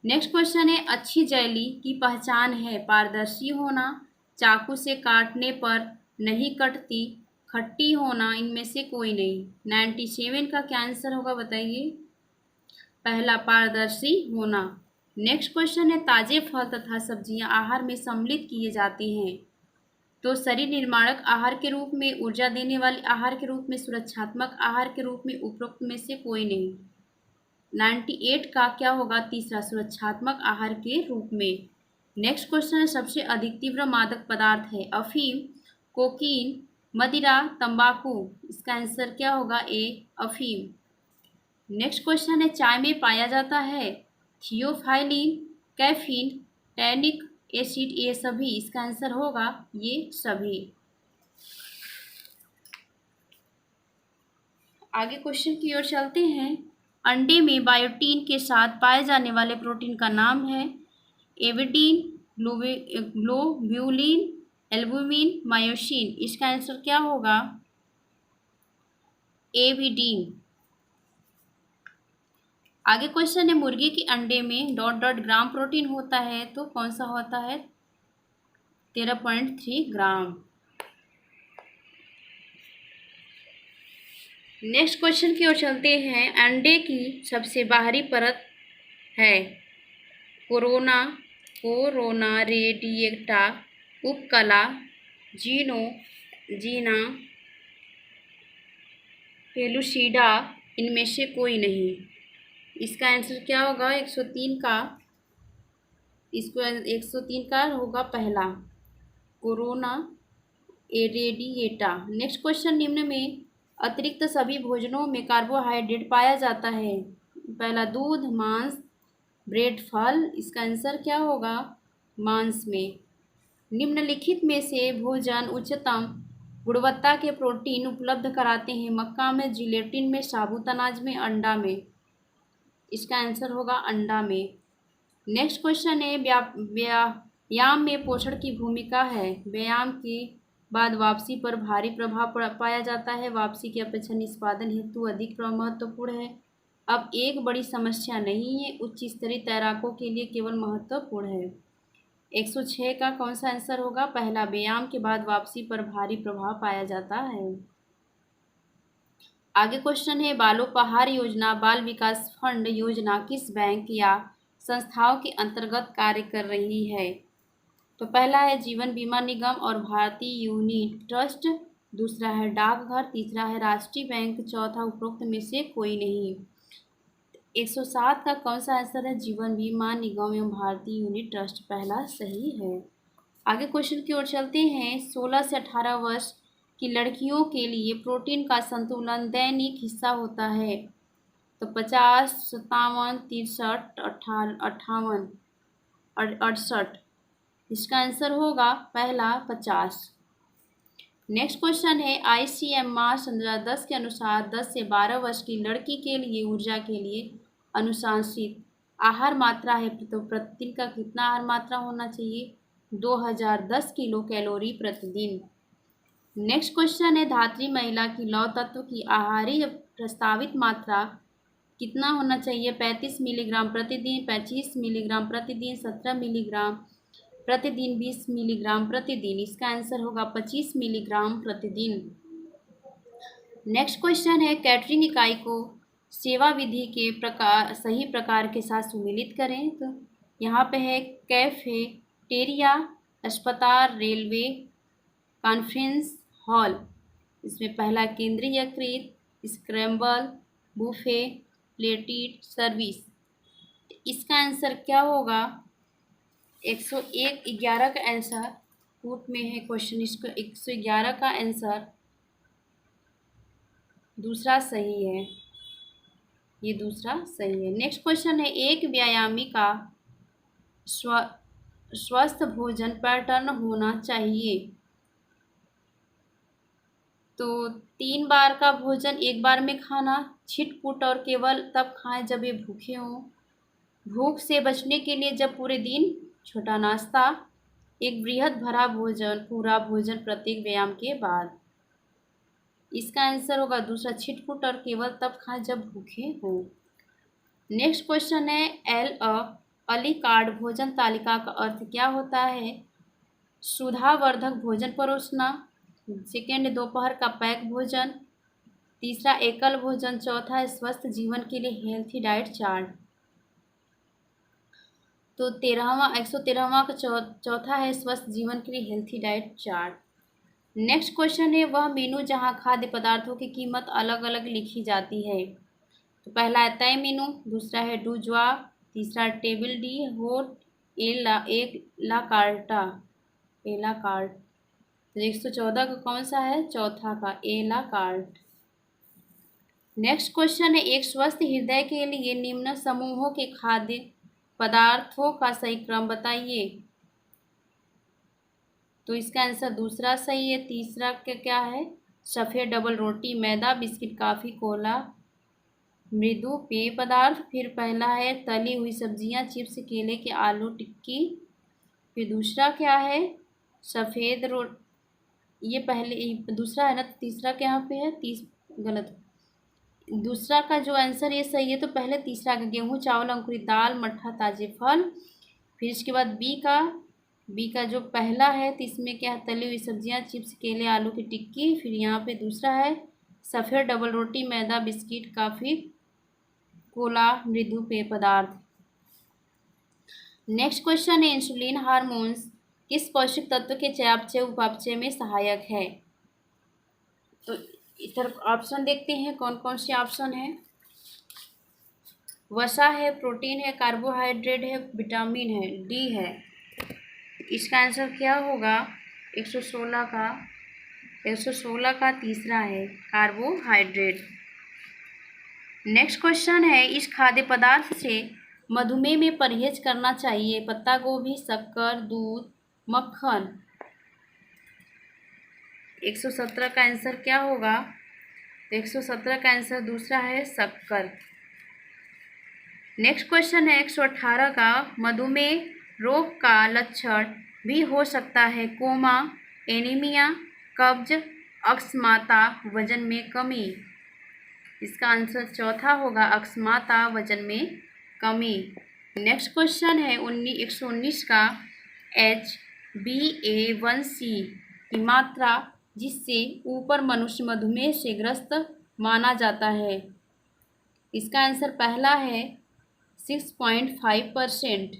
[SPEAKER 1] नेक्स्ट क्वेश्चन है, अच्छी जेली की पहचान है पारदर्शी होना, चाकू से काटने पर नहीं कटती, खट्टी होना, इनमें से कोई नहीं। 97 का क्या आंसर होगा बताइए? पहला पारदर्शी होना। नेक्स्ट क्वेश्चन है, ताजे फल तथा सब्जियां आहार में सम्मिलित किए जाते हैं तो शरीर निर्माणक आहार के रूप में, ऊर्जा देने वाले आहार के रूप में, सुरक्षात्मक आहार के रूप में, उपरोक्त में से कोई नहीं। 98 का क्या होगा? तीसरा, सुरक्षात्मक आहार के रूप में। नेक्स्ट क्वेश्चन है, सबसे अधिक तीव्र मादक पदार्थ है अफीम, कोकीन, मदिरा, तंबाकू। इसका आंसर क्या होगा? ए, अफीम। नेक्स्ट क्वेश्चन है, चाय में पाया जाता है थियोफाइलिन, कैफीन, टैनिक एसिड, ये सभी। इसका आंसर होगा ये सभी। आगे क्वेश्चन की ओर चलते हैं। अंडे में बायोटीन के साथ पाए जाने वाले प्रोटीन का नाम है एविडीन, ग्लोब्यूलिन, एल्बुमिन, मायोसिन। इसका आंसर क्या होगा? एविडीन। आगे क्वेश्चन है, मुर्गी के अंडे में ... ग्राम प्रोटीन होता है तो कौन सा होता है? 13.3 ग्राम। नेक्स्ट क्वेश्चन की ओर चलते हैं। अंडे की सबसे बाहरी परत है कोरोना, रेडिएटा, उपकला, जीना, पेलुसिडा, इनमें से कोई नहीं। इसका आंसर क्या होगा? 103 का। 103 का होगा पहला, कोरोना रेडिएटा। नेक्स्ट क्वेश्चन, निम्न में अतिरिक्त सभी भोजनों में कार्बोहाइड्रेट पाया जाता है। पहला, दूध, मांस, ब्रेड, फल। इसका आंसर क्या होगा? मांस में। निम्नलिखित में से भोजन उच्चतम गुणवत्ता के प्रोटीन उपलब्ध कराते हैं मक्का में, जिलेटिन में, साबुत अनाज में, अंडा में। इसका आंसर होगा अंडा में। नेक्स्ट क्वेश्चन है, व्यायाम में पोषण की भूमिका है। व्यायाम के बाद वापसी पर भारी प्रभाव पाया जाता है। वापसी की अपेक्षा निष्पादन हेतु अधिक महत्वपूर्ण है। अब एक बड़ी समस्या नहीं है, उच्च स्तरीय तैराकों के लिए केवल महत्वपूर्ण है। 106 का कौन सा आंसर होगा? पहला, व्यायाम के बाद वापसी पर भारी प्रभाव पाया जाता है। आगे क्वेश्चन है, बालोपहार योजना, बाल विकास फंड योजना किस बैंक या संस्थाओं के अंतर्गत कार्य कर रही है? तो पहला है जीवन बीमा निगम और भारतीय यूनिट ट्रस्ट, दूसरा है डाकघर, तीसरा है राष्ट्रीय बैंक, चौथा उपरोक्त में से कोई नहीं। 107 का कौन सा आंसर है? जीवन बीमा निगम एवं भारतीय यूनिट ट्रस्ट, पहला सही है। आगे क्वेश्चन की ओर चलते हैं। 16 से 18 वर्ष की लड़कियों के लिए प्रोटीन का संतुलन दैनिक हिस्सा होता है तो 50, 57, 63, 58 और 68। इसका आंसर होगा पहला 50। नेक्स्ट क्वेश्चन है, ICMR 2010 के अनुसार 10 से 12 वर्ष की लड़की के लिए ऊर्जा के लिए अनुशंसित आहार मात्रा है तो प्रतिदिन का कितना आहार मात्रा होना चाहिए? 2010 किलो कैलोरी प्रतिदिन। नेक्स्ट क्वेश्चन है, धात्री महिला की लौह तत्व की आहारीय प्रस्तावित मात्रा कितना होना चाहिए? 35 मिलीग्राम प्रतिदिन, 25 मिलीग्राम प्रतिदिन, 17 मिलीग्राम प्रतिदिन, 20 मिलीग्राम प्रतिदिन। इसका आंसर होगा 25 मिलीग्राम प्रतिदिन। नेक्स्ट क्वेश्चन है, कैटरिंग इकाई को सेवा विधि के सही प्रकार के साथ सुमेलित करें तो यहाँ पे है कैफेटेरिया, अस्पताल, रेलवे, कॉन्फ्रेंस हॉल। इसमें पहला केंद्रीयकृत, स्क्रैम्बल, बुफे, प्लेटेड सर्विस। इसका आंसर क्या होगा? 111 का आंसर कूट में है क्वेश्चन। इसको 111 का आंसर दूसरा सही है, ये दूसरा सही है। नेक्स्ट क्वेश्चन है, एक व्यायामी का स्वस्थ भोजन पैटर्न होना चाहिए। तो 3 बार का भोजन 1 बार में खाना, छिटपुट और केवल तब खाएं जब ये भूखे हों, भूख से बचने के लिए जब पूरे दिन, छोटा नाश्ता, एक बृहद भरा भोजन, पूरा भोजन प्रत्येक व्यायाम के बाद। इसका आंसर होगा दूसरा, छिटपुट और केवल तब खाएं जब भूखे हों। नेक्स्ट क्वेश्चन है, अली कार्ड भोजन तालिका का अर्थ क्या होता है? सुधावर्धक भोजन परोसना, सेकेंड दोपहर का पैक भोजन, तीसरा एकल भोजन, चौथा है स्वस्थ जीवन के लिए हेल्थी डाइट चार्ट। तो 113वां का चौथा है स्वस्थ जीवन के लिए healthy diet chart. Next question है, वह मेनू जहां खाद्य पदार्थों की कीमत अलग अलग लिखी जाती है। तो पहला है तय मेनू, दूसरा है डूजवा, तीसरा टेबल डी होट, एक ला कार्ट। तो 114 का कौन सा है? चौथा का, ए ला कार्ट। नेक्स्ट क्वेश्चन है, एक स्वस्थ हृदय के लिए निम्न समूहों के खाद्य पदार्थों का सही क्रम बताइए। तो इसका आंसर दूसरा सही है। तीसरा क्या है? सफ़ेद डबल रोटी, मैदा, बिस्किट, कॉफ़ी, कोला, मृदु पेय पदार्थ। फिर पहला है तली हुई सब्जियां, चिप्स, केले के आलू टिक्की। फिर दूसरा क्या है? सफ़ेद ये पहले दूसरा है ना, तीसरा क्या यहाँ पे है? गलत। दूसरा का जो आंसर ये सही है, तो पहले तीसरा का गेहूँ, चावल, अंकुरित दाल, मट्ठा, ताजे फल। फिर इसके बाद बी का जो पहला है, तो इसमें क्या है? तली हुई सब्जियां, चिप्स, केले, आलू की टिक्की। फिर यहाँ पे दूसरा है सफ़ेद डबल रोटी, मैदा, बिस्किट, कॉफ़ी, कोला, मृदु पेय पदार्थ। नेक्स्ट क्वेश्चन है, इंसुलिन हार्मोन्स किस पौष्टिक तत्व के चयापचय उपापचय में सहायक है? तो इधर ऑप्शन देखते हैं कौन कौन से ऑप्शन है। वसा है, प्रोटीन है, कार्बोहाइड्रेट है, विटामिन है, डी है। इसका आंसर क्या होगा? 116 का तीसरा है, कार्बोहाइड्रेट। नेक्स्ट क्वेश्चन है, इस खाद्य पदार्थ से मधुमेह में परहेज करना चाहिए। पत्ता गोभी, शक्कर, दूध, मक्खन। 117 का आंसर क्या होगा? तो 117 का आंसर दूसरा है, शक्कर। नेक्स्ट क्वेश्चन है, 118 का मधुमेह रोग का लक्षण भी हो सकता है कोमा, एनीमिया, कब्ज, अक्षमता, वजन में कमी। इसका आंसर चौथा होगा, अक्षमता, वजन में कमी। नेक्स्ट क्वेश्चन है 119 का HbA1c की मात्रा जिससे ऊपर मनुष्य मधुमेह से ग्रस्त माना जाता है। इसका आंसर पहला है 6.5%।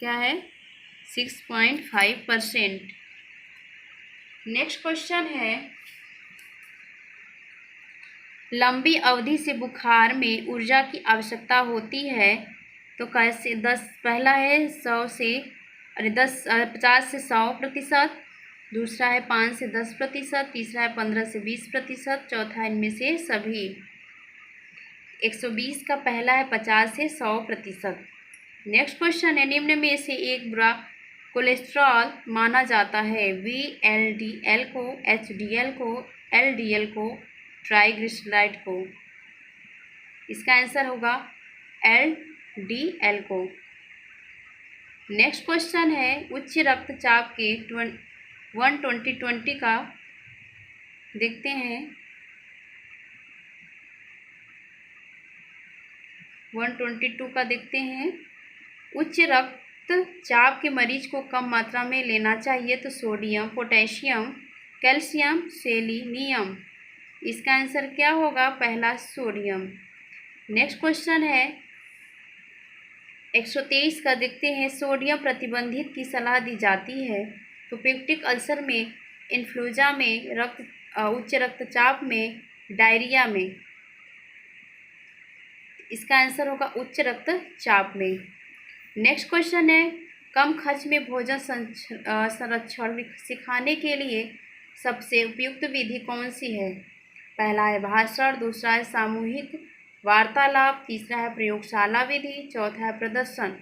[SPEAKER 1] क्या है? 6.5%। नेक्स्ट क्वेश्चन है, लंबी अवधि से बुखार में ऊर्जा की आवश्यकता होती है तो कैसे? पहला है 50 से 100%, दूसरा है 5 से 10%, तीसरा है 15 से 20%, चौथा है इनमें से सभी। 120 का पहला है 50 से 100%। नेक्स्ट क्वेश्चन है, निम्न में से एक बुरा कोलेस्ट्रॉल माना जाता है? VLDL को, HDL को, LDL को, ट्राइग्लिसराइड को। इसका आंसर होगा LDL को। नेक्स्ट क्वेश्चन है, उच्च रक्तचाप के 120 का देखते हैं। 122 का देखते हैं। उच्च रक्तचाप के मरीज को कम मात्रा में लेना चाहिए तो सोडियम, पोटेशियम, कैल्शियम, सेलेनियम। इसका आंसर क्या होगा? पहला सोडियम। नेक्स्ट क्वेश्चन है, 123 का देखते हैं, सोडियम प्रतिबंधित की सलाह दी जाती है तो पेप्टिक अल्सर में, इन्फ्लुएंजा में, उच्च रक्तचाप में, डायरिया में। इसका आंसर होगा उच्च रक्तचाप में। नेक्स्ट क्वेश्चन है, कम खर्च में भोजन संरक्षण सिखाने के लिए सबसे उपयुक्त विधि कौन सी है? पहला है भाषण, दूसरा है सामूहिक वार्तालाप, तीसरा है प्रयोगशाला विधि, चौथा है प्रदर्शन।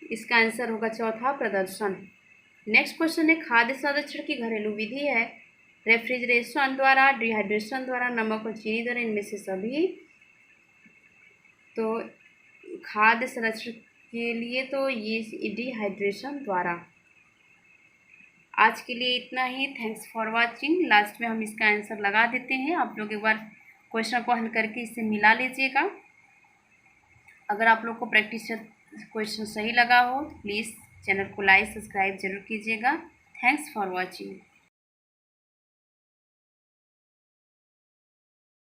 [SPEAKER 1] इसका आंसर होगा चौथा, प्रदर्शन। नेक्स्ट क्वेश्चन है, खाद्य संरक्षण की घरेलू विधि है रेफ्रिजरेशन द्वारा, डिहाइड्रेशन द्वारा, नमक और चीनी द्वारा, इनमें से सभी। तो खाद्य संरक्षण के लिए तो ये डिहाइड्रेशन द्वारा। आज के लिए इतना ही। Thanks for watching. लास्ट में हम इसका आंसर लगा देते हैं, आप लोग एक बार क्वेश्चन को हल करके इससे मिला लीजिएगा। अगर आप लोग को प्रैक्टिस क्वेश्चन सही लगा हो तो प्लीज़ चैनल को लाइक सब्सक्राइब जरूर कीजिएगा। Thanks for watching.